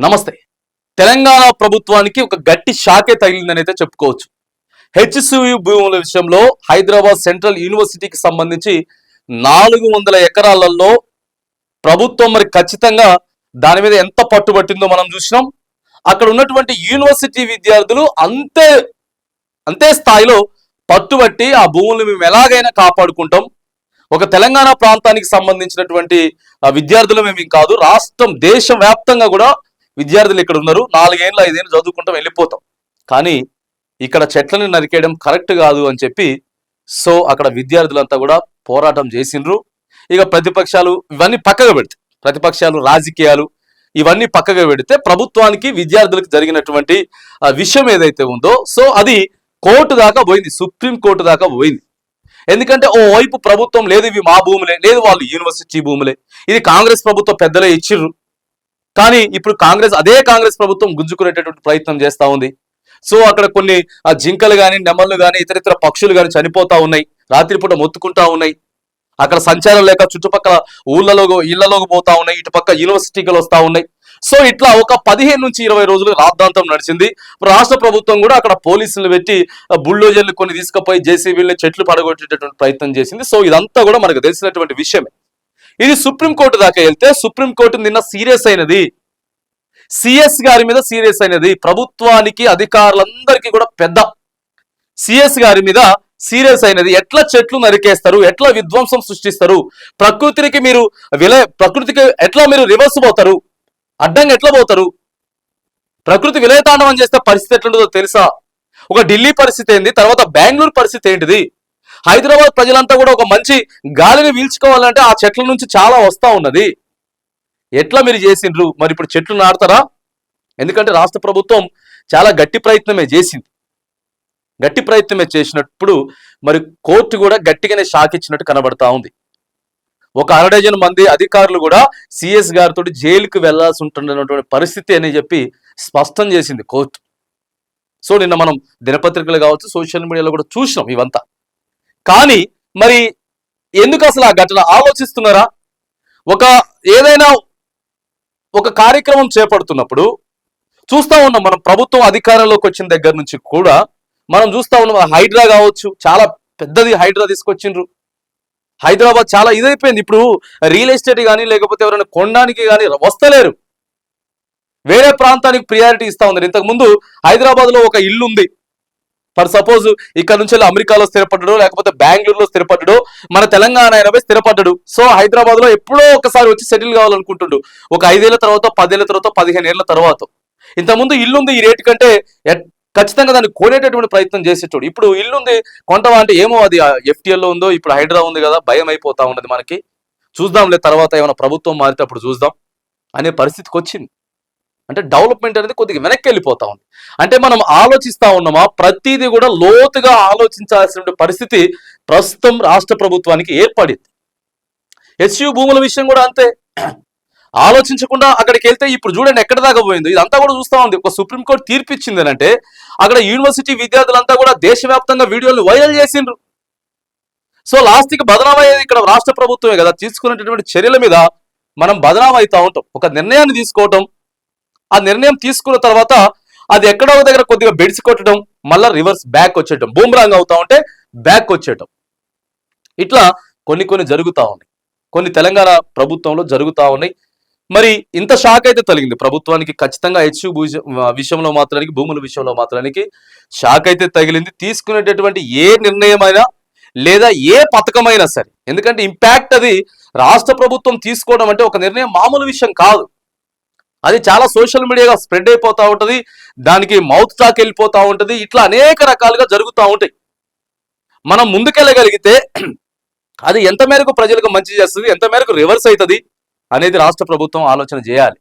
నమస్తే. తెలంగాణ ప్రభుత్వానికి ఒక గట్టి షాకే తగిలిందని అయితే చెప్పుకోవచ్చు. హెచ్సియు భూముల విషయంలో హైదరాబాద్ సెంట్రల్ యూనివర్సిటీకి సంబంధించి 400 ఎకరాలలో ప్రభుత్వం మరి ఖచ్చితంగా దాని మీద ఎంత పట్టుబట్టిందో మనం చూసినాం. అక్కడ ఉన్నటువంటి యూనివర్సిటీ విద్యార్థులు అంతే అంతే స్థాయిలో పట్టుబట్టి ఆ భూములను మేము ఎలాగైనా కాపాడుకుంటాం, ఒక తెలంగాణ ప్రాంతానికి సంబంధించినటువంటి విద్యార్థులు మేము కాదు, రాష్ట్రం దేశవ్యాప్తంగా కూడా విద్యార్థులు ఇక్కడ ఉన్నారు, 4 ఏళ్ళు 5 ఏళ్ళు చదువుకుంటాం వెళ్ళిపోతాం, కానీ ఇక్కడ చెట్లను నరికేయడం కరెక్ట్ కాదు అని చెప్పి సో అక్కడ విద్యార్థులంతా కూడా పోరాటం చేసిండ్రు. ఇక ప్రతిపక్షాలు ఇవన్నీ పక్కగా పెడితే, ప్రతిపక్షాలు రాజకీయాలు ఇవన్నీ పక్కగా పెడితే ప్రభుత్వానికి విద్యార్థులకు జరిగినటువంటి విషయం ఏదైతే ఉందో సో అది కోర్టు దాకా పోయింది, సుప్రీం కోర్టు దాకా పోయింది. ఎందుకంటే ఓ వైపు ప్రభుత్వం లేదు ఇవి మా భూములే, లేదు వాళ్ళు యూనివర్సిటీ భూములే, ఇది కాంగ్రెస్ ప్రభుత్వం పెద్దలే ఇచ్చిర్రు, కానీ ఇప్పుడు అదే కాంగ్రెస్ ప్రభుత్వం గుంజుకునేటటువంటి ప్రయత్నం చేస్తూ ఉంది. సో అక్కడ కొన్ని జింకలు కానీ నెమళ్ళు కానీ ఇతరితర పక్షులు కానీ చనిపోతా ఉన్నాయి, రాత్రిపూట మొత్తుకుంటా ఉన్నాయి, అక్కడ సంచారం లేక చుట్టుపక్కల ఇళ్లలోకి పోతా ఉన్నాయి, ఇటుపక్క యూనివర్సిటీలు వస్తూ ఉన్నాయి. సో ఇట్లా ఒక 15 నుంచి 20 రోజులు రాద్ధాంతం నడిచింది. రాష్ట్ర ప్రభుత్వం కూడా అక్కడ పోలీసులు పెట్టి బుల్డోజర్లు కొన్ని తీసుకుపోయి జేసీబీలని చెట్లు పడగొట్టేటటువంటి ప్రయత్నం చేసింది. సో ఇదంతా కూడా మనకు తెలిసినటువంటి విషయమే. ఇది సుప్రీంకోర్టు దాకా వెళ్తే సుప్రీంకోర్టు నిన్న సీరియస్ అయినది, సిఎస్ గారి మీద సీరియస్ అయినది. ప్రభుత్వానికి అధికారులందరికీ కూడా పెద్ద సిఎస్ గారి మీద సీరియస్ అయినది. ఎట్లా చెట్లు నరికేస్తారు, ఎట్లా విధ్వంసం సృష్టిస్తారు, ప్రకృతికి ఎట్లా మీరు రివర్స్ పోతారు, అడ్డంగా ఎట్లా పోతారు, ప్రకృతి విలయతాండవం చేస్తే పరిస్థితి ఎట్లుంటుందో తెలుసా? ఒక ఢిల్లీ పరిస్థితి ఏంది, తర్వాత బెంగళూరు పరిస్థితి ఏంటిది, హైదరాబాద్ ప్రజలంతా కూడా ఒక మంచి గాలిని పీల్చుకోవాలంటే ఆ చెట్ల నుంచి చాలా వస్తా ఉన్నది. ఎట్లా మీరు చేసిండ్రు? మరి ఇప్పుడు చెట్లు నాడతారా? ఎందుకంటే రాష్ట్ర ప్రభుత్వం చాలా గట్టి ప్రయత్నమే చేసింది. గట్టి ప్రయత్నమే చేసినప్పుడు మరి కోర్టు కూడా గట్టిగానే షాక్ ఇచ్చినట్టు కనబడతా ఉంది. ఒక 1/2 డజన్ మంది అధికారులు కూడా సిఎస్ గారితో జైలుకు వెళ్లాల్సి ఉంటున్నటువంటి పరిస్థితి అని చెప్పి స్పష్టం చేసింది కోర్టు. సో నిన్న మనం దినపత్రికలు కావచ్చు, సోషల్ మీడియాలో కూడా చూసినాం ఇవంతా. కానీ మరి ఎందుకు అసలు ఆ ఘటన ఆలోచిస్తున్నారా? ఏదైనా ఒక కార్యక్రమం చేపడుతున్నప్పుడు చూస్తా ఉన్నాం, మనం ప్రభుత్వం అధికారంలోకి వచ్చిన దగ్గర నుంచి కూడా మనం చూస్తా ఉన్నాం. హైడ్రా కావచ్చు, చాలా పెద్దది హైడ్రా తీసుకొచ్చిండ్రు. హైదరాబాద్ చాలా ఇదైపోయింది. ఇప్పుడు రియల్ ఎస్టేట్ కానీ లేకపోతే ఎవరైనా కొనడానికి కానీ వస్తలేరు, వేరే ప్రాంతానికి ప్రియారిటీ ఇస్తా ఉన్నారు. ఇంతకుముందు హైదరాబాద్ లో ఒక ఇల్లు ఉంది, ఫర్ సపోజ్ ఇక్కడ నుంచి అమెరికాలో స్థిరపడ్డాడు లేకపోతే బెంగళూరులో స్థిరపడ్డాడు, మన తెలంగాణ అయినా స్థిరపడ్డాడు. సో హైదరాబాద్ లో ఎప్పుడో ఒకసారి వచ్చి సెటిల్ కావాలనుకుంటుండు, ఒక 5 ఏళ్ల తర్వాత, 10 ఏళ్ల తర్వాత, 15 ఏళ్ల తర్వాత. ఇంతకుముందు ఇల్లుంది ఈ రేటు కంటే ఖచ్చితంగా దాన్ని కొనేటటువంటి ప్రయత్నం చేసేటోడు. ఇప్పుడు ఇల్లుంది కొంటవా అంటే ఏమో అది ఎఫ్టీఎల్లో ఉందో, ఇప్పుడు హైడ్రా ఉంది కదా, భయం అయిపోతా ఉన్నది మనకి, చూద్దాంలే తర్వాత ఏమైనా ప్రభుత్వం మారినప్పుడు చూద్దాం అనే పరిస్థితికి వచ్చింది. అంటే డెవలప్మెంట్ అనేది కొద్దిగా వెనక్కి వెళ్ళిపోతా ఉంది. అంటే మనం ఆలోచిస్తా ఉన్నామా? ప్రతిదీ కూడా లోతుగా ఆలోచించాల్సిన పరిస్థితి ప్రస్తుతం రాష్ట్ర ప్రభుత్వానికి ఏర్పడింది. హెచ్సియు భూముల విషయం కూడా అంతే, ఆలోచించకుండా అక్కడికి వెళ్తే ఇప్పుడు చూడండి ఎక్కడ దాకా పోయింది. ఇదంతా కూడా చూస్తా ఉంది. ఒక సుప్రీంకోర్టు తీర్పు ఇచ్చింది అని అంటే అక్కడ యూనివర్సిటీ విద్యార్థులంతా కూడా దేశవ్యాప్తంగా వీడియోలు వైరల్ చేసిండ్రు. సో లాస్ట్కి బదనాం అయ్యేది ఇక్కడ రాష్ట్ర ప్రభుత్వమే కదా. తీసుకున్నటువంటి చర్యల మీద మనం బదనాం అవుతా ఉంటాం. ఒక నిర్ణయాన్ని తీసుకోవటం, ఆ నిర్ణయం తీసుకున్న తర్వాత అది ఎక్కడో దగ్గర కొద్దిగా బెడిసి కొట్టడం, మళ్ళీ రివర్స్ బ్యాక్ వచ్చేయటం, బూమ్రాంగ్ అవుతా ఉంటే బ్యాక్ వచ్చేయటం, ఇట్లా కొన్ని జరుగుతూ ఉన్నాయి. కొన్ని తెలంగాణ ప్రభుత్వంలో జరుగుతూ ఉన్నాయి. మరి ఇంత షాక్ అయితే తగిలింది ప్రభుత్వానికి ఖచ్చితంగా. హెచ్సియు విషయంలో మాత్రానికి, భూముల విషయంలో మాత్రానికి షాక్ అయితే తగిలింది. తీసుకునేటటువంటి ఏ నిర్ణయమైనా లేదా ఏ పథకమైనా సరే, ఎందుకంటే ఇంపాక్ట్ అది రాష్ట్ర ప్రభుత్వం తీసుకోవడం అంటే ఒక నిర్ణయం మామూలు విషయం కాదు. అది చాలా సోషల్ మీడియాగా స్ప్రెడ్ అయిపోతూ ఉంటుంది, దానికి మౌత్ టాక్ వెళ్ళిపోతూ ఉంటుంది, ఇట్లా అనేక రకాలుగా జరుగుతూ ఉంటాయి. మనం ముందుకెళ్ళగలిగితే అది ఎంత మేరకు ప్రజలకు మంచి చేస్తుంది, ఎంత మేరకు రివర్స్ అవుతుంది అనేది రాష్ట్ర ప్రభుత్వం ఆలోచన చేయాలి.